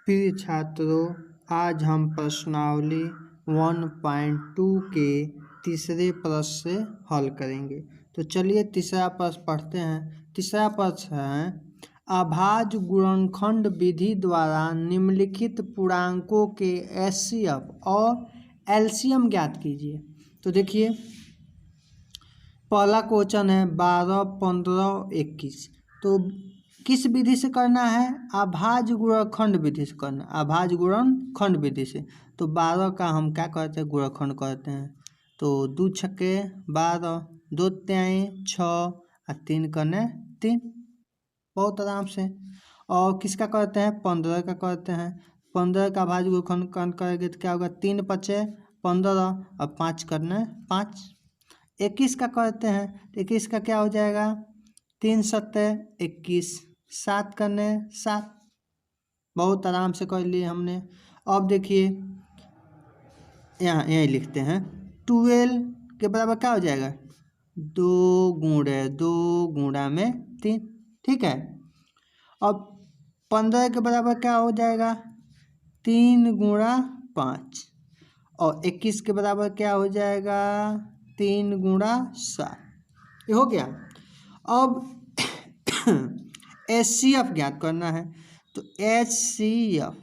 प्रिय छात्रों, आज हम प्रश्नावली 1.2 के तीसरे प्रश्न से हल करेंगे। तो चलिए तीसरा प्रश्न पढ़ते हैं। तीसरा प्रश्न है, अभाज्य गुणनखंड विधि द्वारा निम्नलिखित पूर्णांकों के एचसीएफ और एलसीएम ज्ञात कीजिए। तो देखिए, पहला क्वेश्चन है 12, 15, 21। तो किस विधि से करना है? अभाज्य गुणनखंड विधि से करना। अभाज्य गुणनखंड विधि से। तो 12 का हम क्या करते हैं? गुणनखंड करते हैं। तो 2 छक्के 12, 2 तिहाई 6 और 3 करने 3, बहुत आराम से। और किसका करते हैं? 15 का करते हैं। 15 का अभाज्य गुणनखंड करेंगे तो क्या होगा? 3 पचे 15 और 5 करने 5। 21 का करते हैं। 21 का क्या हो जाएगा? 3 सत्ते 21, 7 करने 7, बहुत आराम से कर लिए हमने। अब देखिए, यहाँ यही लिखते हैं। 12 के बराबर क्या हो जाएगा? 2 गुणा में 3, ठीक है। अब 15 के बराबर क्या हो जाएगा? 3 गुणा 5। और 21 के बराबर क्या हो जाएगा? 3 गुणा 7। ये हो गया। अब एचसीएफ ज्ञात करना है। तो एचसीएफ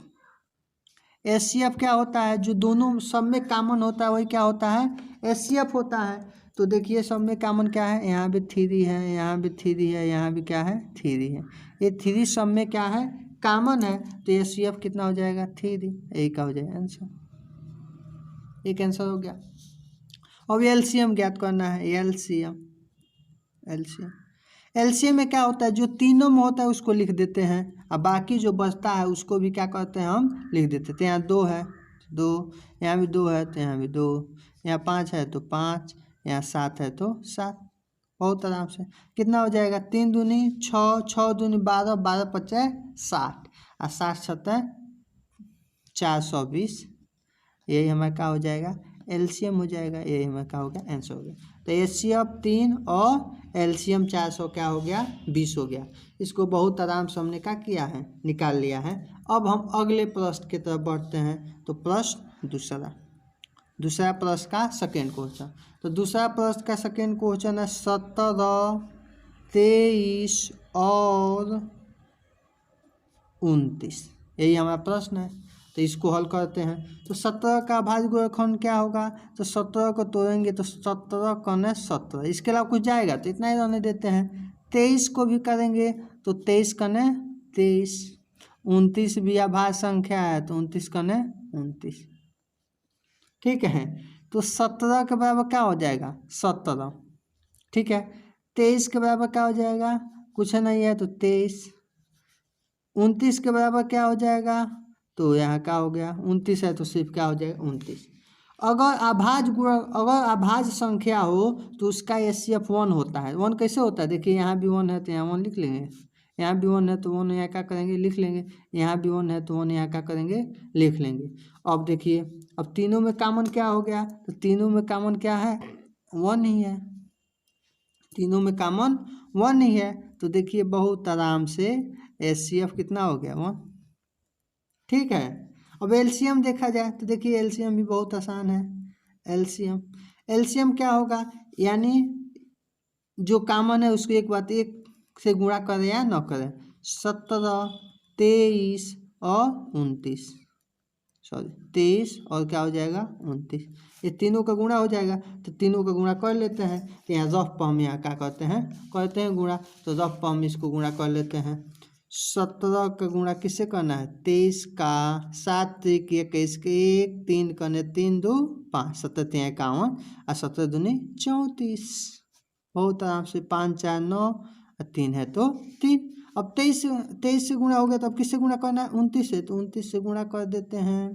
क्या होता है? जो दोनों सब में कॉमन होता है वही क्या होता है? एचसीएफ होता है। तो देखिए, सब में कॉमन क्या है? यहाँ भी 3 है, यहाँ भी 3 है, यहाँ भी क्या है? 3 है। ये 3 सब में क्या है? कॉमन है। तो एचसीएफ कितना हो जाएगा? 3। यही का हो जाएगा आंसर। एक आंसर हो गया। अब एलसीएम ज्ञात करना है। एलसीएम में क्या होता है? जो तीनों में होता है उसको लिख देते हैं, और बाकी जो बचता है उसको भी क्या करते हैं? हम लिख देते हैं। तो यहाँ 2 है 2, यहाँ भी 2 है तो यहाँ भी 2, यहाँ 5 है तो 5, यहाँ 7 है तो 7, बहुत आराम से। कितना हो जाएगा? 3 दूनी 6, 6 दूनी 12, 12 पचे 60 और 60 सत्ते 420। यही हमारा क्या हो जाएगा? एलसीएम हो जाएगा। यही हमारा क्या हो गया? आंसर हो गया। तो एचसीएफ 3 और एलसीएम 400 क्या हो गया? 20 हो गया। इसको बहुत आराम से हमने क्या किया है? निकाल लिया है। अब हम अगले प्रश्न की तरफ बढ़ते हैं। तो प्रश्न दूसरा प्रश्न का सेकेंड क्वेश्चन। तो दूसरा प्रश्न का सेकेंड क्वेश्चन है 17, 23 और 29। यही हमारा प्रश्न है। तो इसको हल करते हैं। तो 17 का अभाज्य गुणनखंड क्या होगा? तो 17 को तोड़ेंगे तो 17 कौन है? 17। इसके अलावा कुछ जाएगा तो इतना ही रहने देते हैं। 23 को भी करेंगे तो 23 कौन है? 23। 29 भी अभाज्य संख्या है तो 29 कौन है? 29, ठीक है। तो 17 के बराबर क्या हो जाएगा? 17, ठीक है। 23 के बराबर क्या हो जाएगा? कुछ नहीं है तो 23। 29 के बराबर क्या हो जाएगा? तो यहाँ क्या हो गया? 29 है तो सिर्फ क्या हो जाएगा? 29। अगर अभाज्य संख्या हो तो उसका एचसीएफ 1 होता है। 1 कैसे होता है? देखिए, यहाँ भी 1 है तो यहाँ 1 लिख लेंगे, यहाँ भी 1 है तो 1 यहाँ क्या करेंगे? लिख लेंगे, यहाँ भी 1 है तो 1 यहाँ क्या करेंगे? लिख लेंगे। अब देखिए, अब तीनों में कॉमन क्या हो गया? तो तीनों में कॉमन क्या है? 1 ही है। तीनों में कॉमन 1 ही है। तो देखिए, बहुत आराम से एचसीएफ कितना हो गया? 1, ठीक है। अब एलसीएम देखा जाए तो देखिए, एलसीएम भी बहुत आसान है। एलसीएम क्या होगा? यानी जो कॉमन है उसको एक बात एक से गुणा करें या न करें। 17, 23 और 29, सॉरी 23 और क्या हो जाएगा? 29। ये तीनों का गुणा हो जाएगा। तो तीनों का गुणा कर लेते हैं। तो यहाँ रफ पर हम यहाँ क्या करते हैं गुणा। तो रफ पर हम इसको गुणा कर लेते हैं। 17 का गुणा किससे करना है? 23 का, 7 3 21 के 1, 3 करने 3 2 5, 17 3 51 और 17 दूनी 34, बहुत आराम से। 5 4 9 और 3 है तो 3। अब 23 से गुणा हो गया तो अब किससे गुणा करना है? 29 से। तो 29 से गुणा कर देते हैं।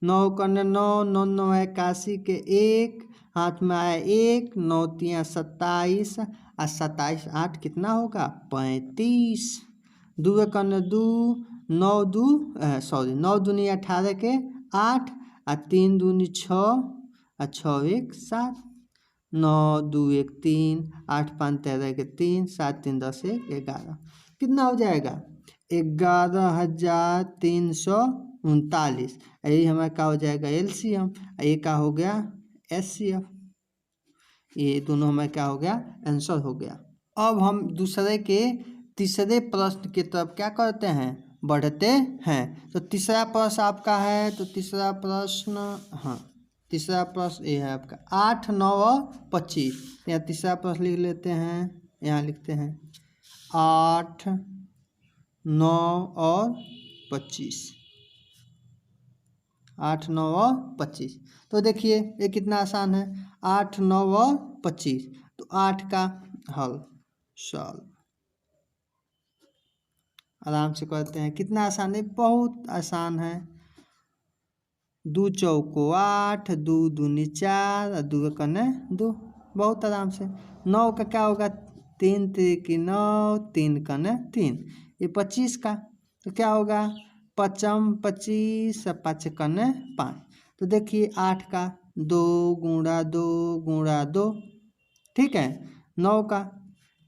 9 करने 9, 9 9 81 के 1, हाथ में आया 1, 9 3 27 और 27 8 कितना होगा? 35। 2 करने 2, 9 दूनी 18 के 8 और 3 दूनी 6 और 6 1 7, 9 2 1 3, 8 5 13 के 3, 7 3 10 1 11। कितना हो जाएगा? 11,339, यही हमारा क्या हो जाएगा एलसीएम। ये क्या हो गया एचसीएफ। ये दोनों हमारा क्या हो गया आंसर हो गया। अब हम दूसरे के तीसरे प्रश्न की तरफ क्या करते हैं बढ़ते हैं। तो तीसरा प्रश्न आपका है, तो तीसरा प्रश्न, हाँ तीसरा प्रश्न ये है आपका 8, 9 और 25। यहाँ तीसरा प्रश्न लिख लेते हैं, यहाँ लिखते हैं 8, 9 और 25। 8, 9 और 25। तो देखिए ये कितना आसान है, 8, 9 और 25। तो 8 का हल सॉल्व आराम से करते हैं। कितना आसान है, बहुत आसान है। 2 चौको 8, 2 दूनी 4, 2 कने 2, बहुत आराम से। 9 का क्या होगा, 3 3 9, 3 कने 3। ये 25 का तो क्या होगा 5 25, 5 कने 5। तो देखिए 8 का 2 गुणा 2 गुणा 2, ठीक है। 9 का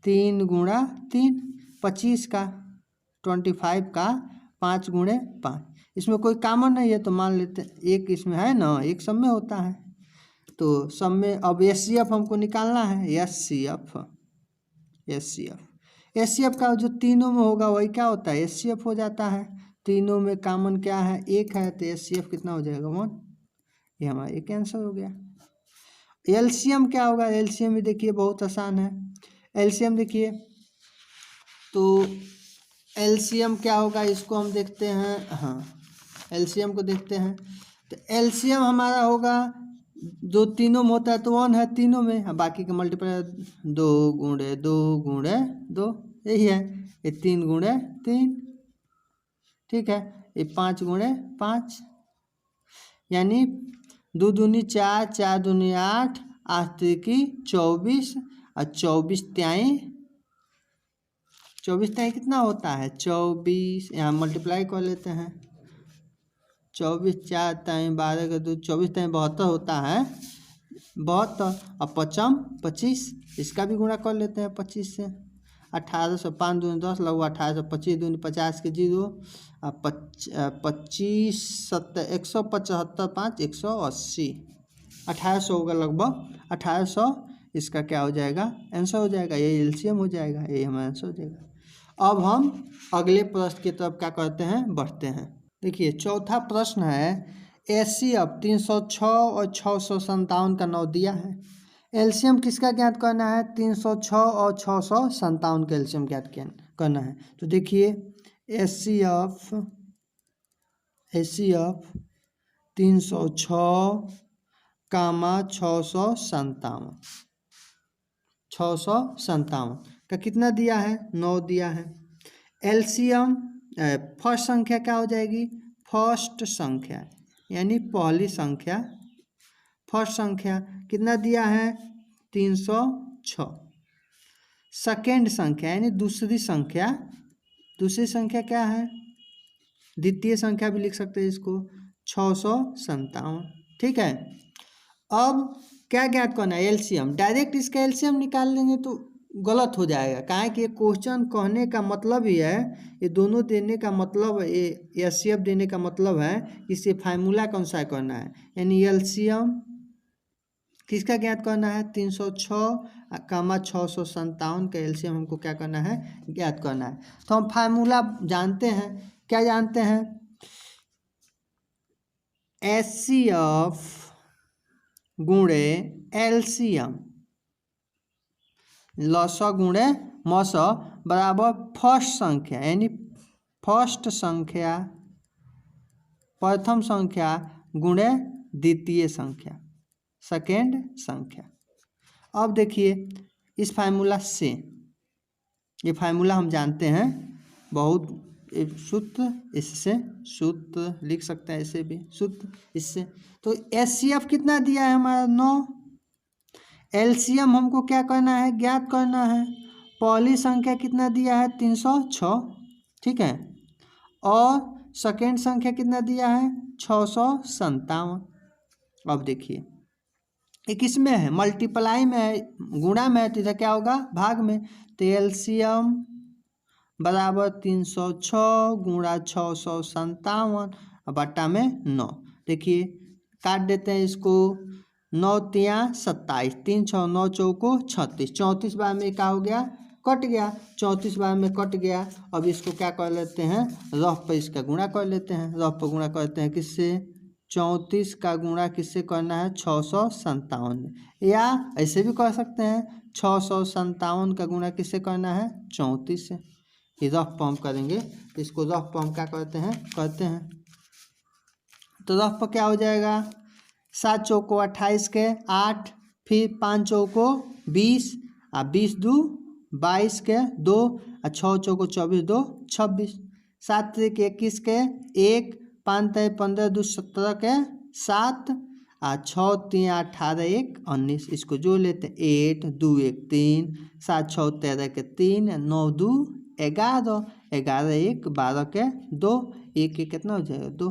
3 गुणा 3, 25 का 25 का 5 गुणे 5। इसमें कोई कॉमन नहीं है तो मान लेते हैं एक इसमें है ना, एक सब में होता है। तो सब में अब एचसीएफ हमको निकालना है। एचसीएफ एचसीएफ का जो तीनों में होगा वही क्या होता है एचसीएफ हो जाता है। तीनों में कॉमन क्या है, एक है, तो एचसीएफ कितना हो जाएगा 1। ये हमारा एक आंसर हो गया। एलसीएम क्या होगा, एलसीएम भी देखिए बहुत आसान है। एलसीएम देखिए तो एलसीएम क्या होगा, इसको हम देखते हैं। हाँ एलसीएम को देखते हैं, तो एलसीएम हमारा होगा जो तीनों में होता है तो 1 है तीनों में, बाकी का मल्टीप्लाई 2 गुणे 2 गुणे 2, यही है। ये 3 गुणे 3, ठीक है। ये 5 गुणे 5, यानी 2 दूनी 4, 4 दूनी 8, 8 त्रिकी 24 और 24 त्याई 24 त्याई कितना होता है 24। यहाँ मल्टीप्लाई कर लेते हैं। 24 4 त्याई 12 का 2, 24 त्याई 72 होता है 72। और 5 25, इसका भी गुणा कर लेते हैं 25 से। 1800 5 दूनी 10 लगभग 1825 दूनी 50 के 0, 25 7 175 5 180, 1800 होगा लगभग 1800। इसका क्या हो जाएगा आंसर हो जाएगा, ये एलसीएम हो जाएगा, ये हमारा आंसर हो जाएगा। अब हम अगले प्रश्न की तरफ क्या करते हैं बढ़ते हैं। देखिए चौथा प्रश्न है एचसीएफ 306 और 657 का 9 दिया है। एलसीएम किसका ज्ञात करना है, 306 और 657 का एलसीएम ज्ञात करना है। तो देखिए एचसीएफ 306 कामा 657 का कितना दिया है 9 दिया है। एलसीएम फर्स्ट संख्या क्या हो जाएगी, फर्स्ट संख्या यानी पहली संख्या, फर्स्ट संख्या कितना दिया है 306। सेकेंड संख्या यानी दूसरी संख्या, दूसरी संख्या क्या है, द्वितीय संख्या भी लिख सकते हैं इसको 657, ठीक है। अब क्या ज्ञात करना है एलसीएम, डायरेक्ट इसका एलसीएम निकाल लेंगे तो गलत हो जाएगा। काहे कि क्वेश्चन कहने का मतलब ही है, ये दोनों देने का मतलब, ये एचसीएफ देने का मतलब है इसे फार्मूला कौन सा करना है, यानी एलसीएम किसका ज्ञात करना है 306 कामा 657 का एलसीएम हमको क्या करना है ज्ञात करना है। तो हम फार्मूला जानते हैं, क्या जानते हैं, एचसीएफ गुणे एलसीएम लस गुणे मस बराबर फर्स्ट संख्या यानी फर्स्ट संख्या, प्रथम संख्या गुणे द्वितीय संख्या, सेकेंड संख्या। अब देखिए इस फार्मूला से, ये फार्मूला हम जानते हैं बहुत सूत्र, इससे सूत्र लिख सकते हैं, इसे भी सूत्र इससे। तो एचसीएफ कितना दिया है हमारा 9, एलसीएम हमको क्या करना है ज्ञात करना है। पहली संख्या कितना दिया है 306, ठीक है, और सेकेंड संख्या कितना दिया है 657। अब देखिए ये किस में है, मल्टीप्लाई में है, गुणा में है, तो इधर क्या होगा भाग में। तो एलसीएम बराबर 306 गुणा 657 बट्टा में 9। देखिए काट देते हैं इसको, 9 तिया 27, 3 6 9 चौको 36, 34 बार में क्या हो गया, कट गया, 34 बार में कट गया। अब इसको क्या कर लेते हैं, रफ पर इसका गुणा कर लेते हैं, रफ पर गुणा करते हैं किससे, 34 का गुणा किससे करना है, 657, या ऐसे भी कर सकते हैं 657 का गुणा किससे करना है, 34 से। ये रफ पर हम करेंगे, इसको रफ पर हम क्या करते हैं, तो रफ पर क्या हो जाएगा, 7 चौको 28 के 8, फिर 5 चौको 20, 20 2 22 के 2, 6 चौको 24 2 26, 7 त्रिक 21 के 1, 5 3 15 2 17 के 7, 6 3 18 1 19। इसको जोड़ लेते हैं, 8 2 1 3, 7 6 13 के 3, 9 2 11, 11 1 12 के 2, 1 1 कितना हो जाएगा 2,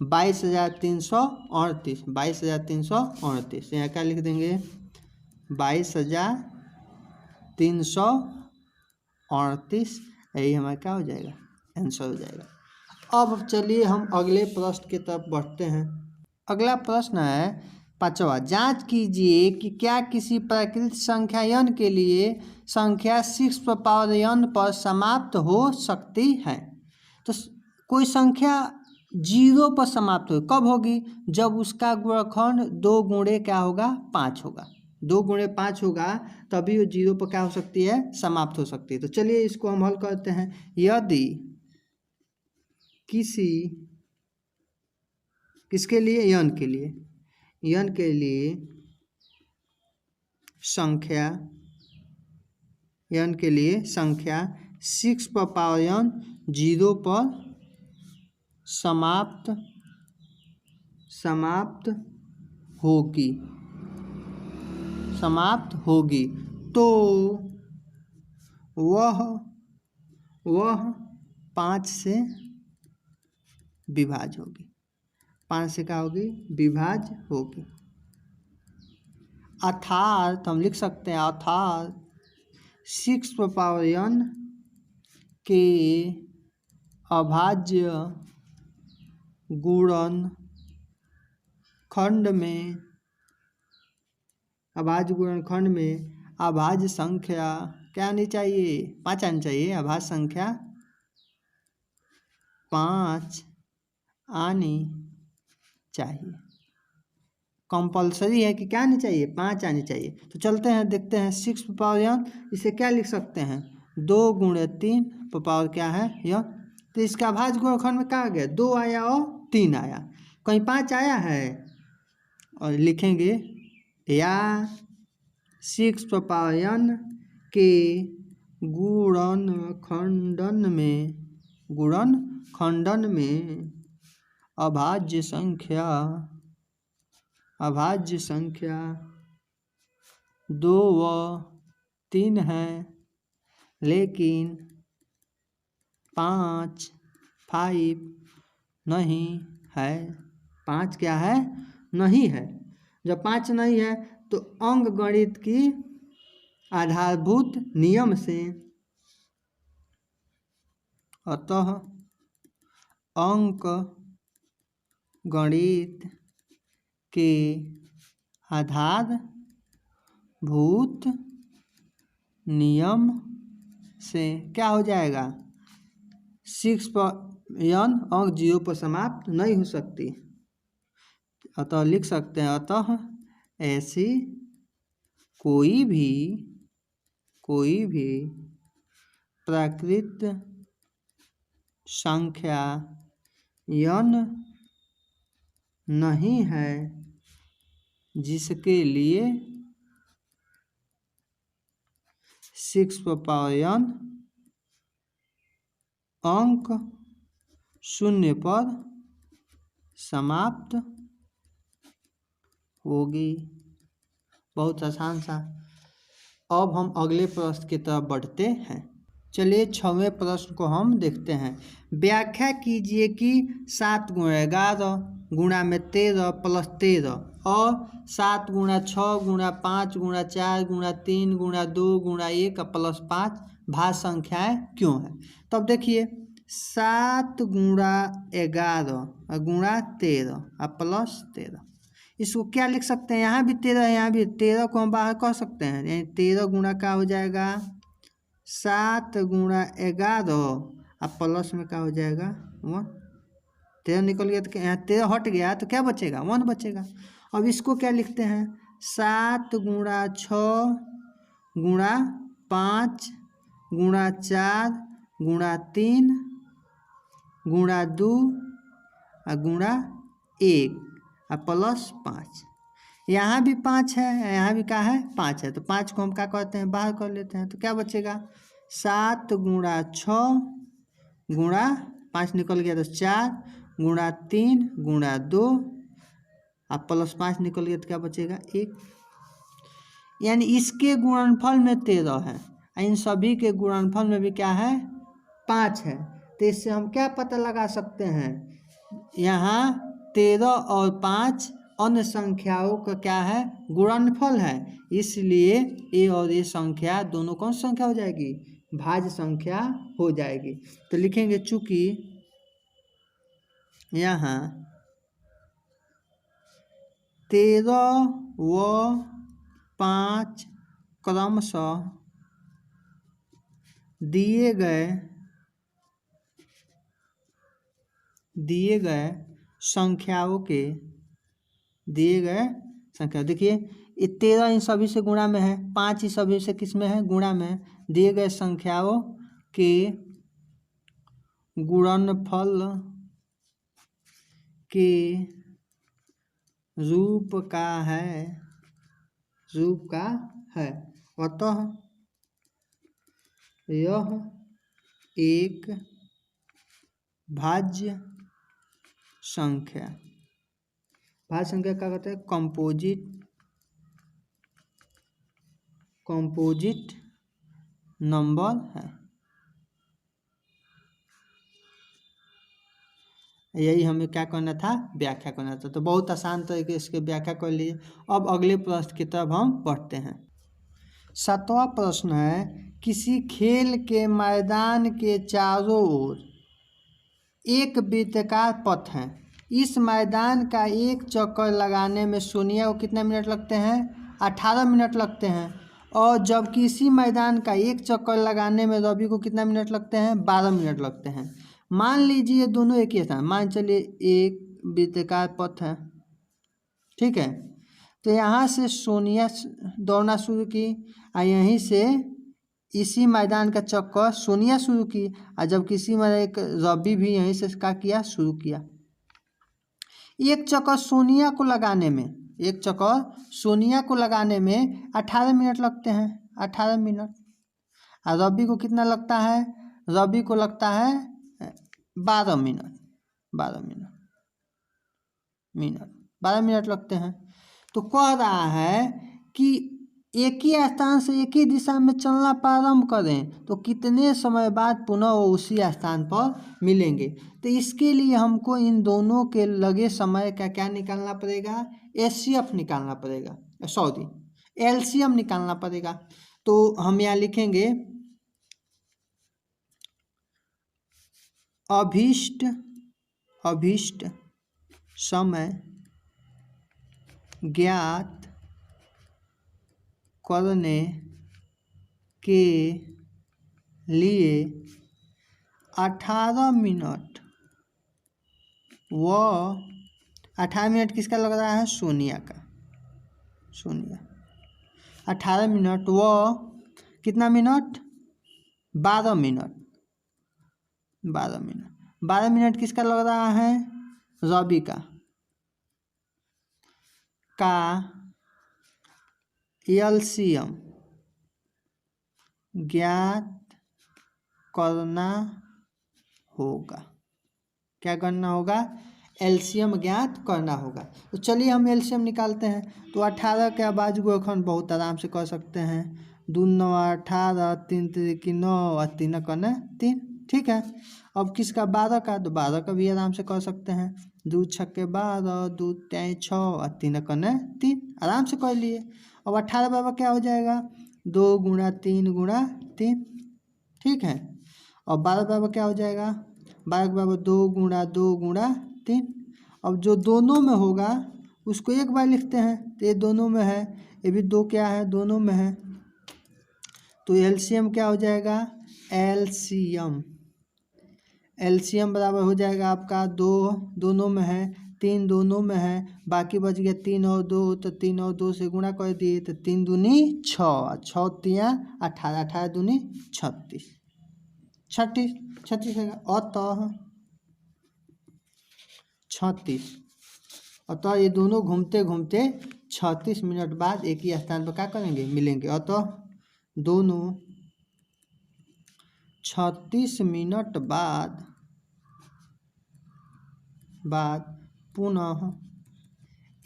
22,338, 22,338। यहाँ क्या लिख देंगे, 22,338, यही हमारा क्या हो जाएगा, आंसर हो जाएगा। अब चलिए हम अगले प्रश्न की तरफ बढ़ते हैं। अगला प्रश्न है 5वां, जांच कीजिए कि क्या किसी प्राकृत संख्या n के लिए संख्या 6n पर समाप्त हो सकती है। तो कोई संख्या 0 पर समाप्त हो, कब होगी, जब उसका गुणनखंड 2 गुणे क्या होगा, 5 होगा, 2 गुणे 5 होगा, तभी वो 0 पर क्या हो सकती है, समाप्त हो सकती है। तो चलिए इसको हम हल करते हैं। यदि किसके लिए, n के लिए, n के लिए संख्या 6 पर पावर n 0 पर समाप्त होगी तो वह 5 से विभाज्य होगी, 5 से क्या होगी, विभाज्य होगी। अर्थात हम लिख सकते हैं, अर्थात 6 पर पावर n के अभाज्य गुणनखंड में अभाज्य संख्या क्या आनी चाहिए, 5 आनी चाहिए, अभाज्य संख्या 5 आनी चाहिए। कंपलसरी है कि क्या आनी चाहिए, 5 आनी चाहिए। तो चलते हैं देखते हैं 6 पर पावर n, इसे क्या लिख सकते हैं, 2 गुणे 3 पर पावर क्या है n। तो इसका अभाज्य गुणनखंड में क्या आ गया, 2 आया और 3 आया, कहीं 5 आया है, और लिखेंगे या 6 पर पावर n के गुणनखंड में अभाज्य संख्या 2 व 3 है, लेकिन 5 नहीं है। 5 क्या है, नहीं है। जब 5 नहीं है तो अंकगणित की आधारभूत नियम से, अतः अंकगणित के आधारभूत नियम से क्या हो जाएगा, 6 पर n अंक 0 पर समाप्त नहीं हो सकती। अतः लिख सकते हैं, अतः ऐसी कोई भी प्राकृत संख्या n नहीं है जिसके लिए 6 पर पावर n अंक 0 पर समाप्त होगी। बहुत आसान सा। अब हम अगले प्रश्न की तरफ बढ़ते हैं। चलिए 6वें प्रश्न को हम देखते हैं। व्याख्या कीजिए कि 7 गुणा 11 गुणा में 13 प्लस 13 और 7 गुणा 6 गुणा 5 गुणा 4 गुणा 3 गुणा 2 गुणा 1 प्लस 5 भाज्य संख्याएं क्यों हैं। तब देखिए 7 गुणा 11 गुणा 13 और प्लस 13, इसको क्या लिख सकते हैं, यहाँ भी 13 है, यहाँ भी 13 को हम बाहर कह सकते हैं, यानी 13 गुणा क्या हो जाएगा 7 गुणा 11 और प्लस में क्या हो जाएगा 1। 13 निकल गया तो यहाँ 13 हट गया तो क्या बचेगा 1 बचेगा। अब इसको क्या लिखते हैं 7 गुणा 6 गुणा 5 गुणा 4 गुणा 3 गुणा 2 और गुणा 1 और प्लस 5। यहाँ भी 5 है, यहाँ भी क्या है 5 है, तो 5 को हम क्या करते हैं बाहर कर लेते हैं, तो क्या बचेगा 7 गुणा 6 गुणा 5 निकल गया तो 4 गुणा 3 गुणा 2 और प्लस 5 निकल गया तो क्या बचेगा 1। यानी इसके गुणनफल में 13 है, इन सभी के गुणनफल में भी क्या है 5 है। तो इससे हम क्या पता लगा सकते हैं, यहाँ 13 और 5 अन्य संख्याओं का क्या है गुणनफल है, इसलिए ए और ए संख्या दोनों कौन सी संख्या हो जाएगी भाज्य संख्या हो जाएगी। तो लिखेंगे चूंकि यहाँ 13 व 5 क्रमशः दिए गए संख्याओं के देखिए ये 13 इन सभी से गुणा में है, 5 इस सभी से किस में है गुणा में है, दिए गए संख्याओं के गुणनफल के रूप का है अतः यह एक भाज्य संख्या क्या कहते हैं कंपोजिट नंबर है। यही हमें क्या करना था व्याख्या करना था, तो बहुत आसान तरीके से इसके व्याख्या कर लीजिए। अब अगले प्रश्न की तरफ हम पढ़ते हैं। 7वां प्रश्न है किसी खेल के मैदान के चारों ओर एक वृत्ताकार पथ है, इस मैदान का एक चक्कर लगाने में सोनिया को कितने मिनट लगते हैं 18 मिनट लगते हैं, और जबकि इसी मैदान का एक चक्कर लगाने में रवि को कितना मिनट लगते हैं 12 मिनट लगते हैं। मान लीजिए दोनों एक ही स्थान, मान चलिए एक वृत्ताकार पथ है, ठीक है। तो यहाँ से सोनिया दौड़ना शुरू की और यहीं से इसी मैदान का चक्कर सोनिया शुरू की, और जब किसी में एक रवि भी यहीं से क्या किया शुरू किया। एक चक्कर सोनिया को लगाने में 18 मिनट लगते हैं, 18 मिनट। और रवि को कितना लगता है, रवि को लगता है 12 मिनट लगते हैं। तो कह रहा है कि एक ही स्थान से एक ही दिशा में चलना प्रारंभ करें तो कितने समय बाद पुनः वो उसी स्थान पर मिलेंगे। तो इसके लिए हमको इन दोनों के लगे समय का क्या निकालना पड़ेगा एचसीएफ निकालना पड़ेगा, एलसीएम निकालना पड़ेगा। तो हम यहाँ लिखेंगे अभीष्ट समय ज्ञात करने के लिए 18 मिनट व 18 मिनट किसका लग रहा है सोनिया 18 मिनट व कितना मिनट 12 मिनट किसका लग रहा है रवि का एलसीएम ज्ञात करना होगा। क्या करना होगा एलसीएम ज्ञात करना होगा। तो चलिए हम एलसीएम निकालते हैं। तो 18 के बाजू को अखन बहुत आराम से कर सकते हैं, 2 9 18 3 3 9 और 3 करना 3, ठीक है। अब किसका 12 का, तो 12 का भी आराम से कर सकते हैं, 2 6 12 2 3 6 और 3 करना 3, आराम से कर लिए। अब 18 बाबा क्या हो जाएगा 2 गुणा 3 गुणा 3, ठीक है। और 12 के बराबर क्या हो जाएगा, 12 के बराबर 2 × 2 × 3। अब जो दोनों में होगा उसको एक बार लिखते हैं, तो ये दोनों में है, ये भी 2 क्या है, दोनों में है, तो एलसीएम क्या हो जाएगा, एलसीएम बराबर हो जाएगा आपका 2 दोनों में है, 3 दोनों में है, बाकी बच गया 3 और 2, तो 3 और 2 से गुणा कर दिए तो 3 दूनी 6, 6 तिया 18, 18 दूनी 36, 36 है। अतः 36, अतः ये दोनों घूमते घूमते 36 मिनट बाद एक ही स्थान पर क्या करेंगे, मिलेंगे। अतः दोनों 36 मिनट बाद पुनः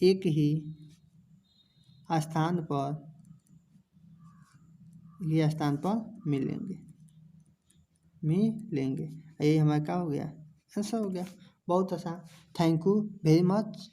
एक ही स्थान पर मिलेंगे। ये हमारा क्या हो गया, आंसर हो गया। बहुत आसान। Thank you very much.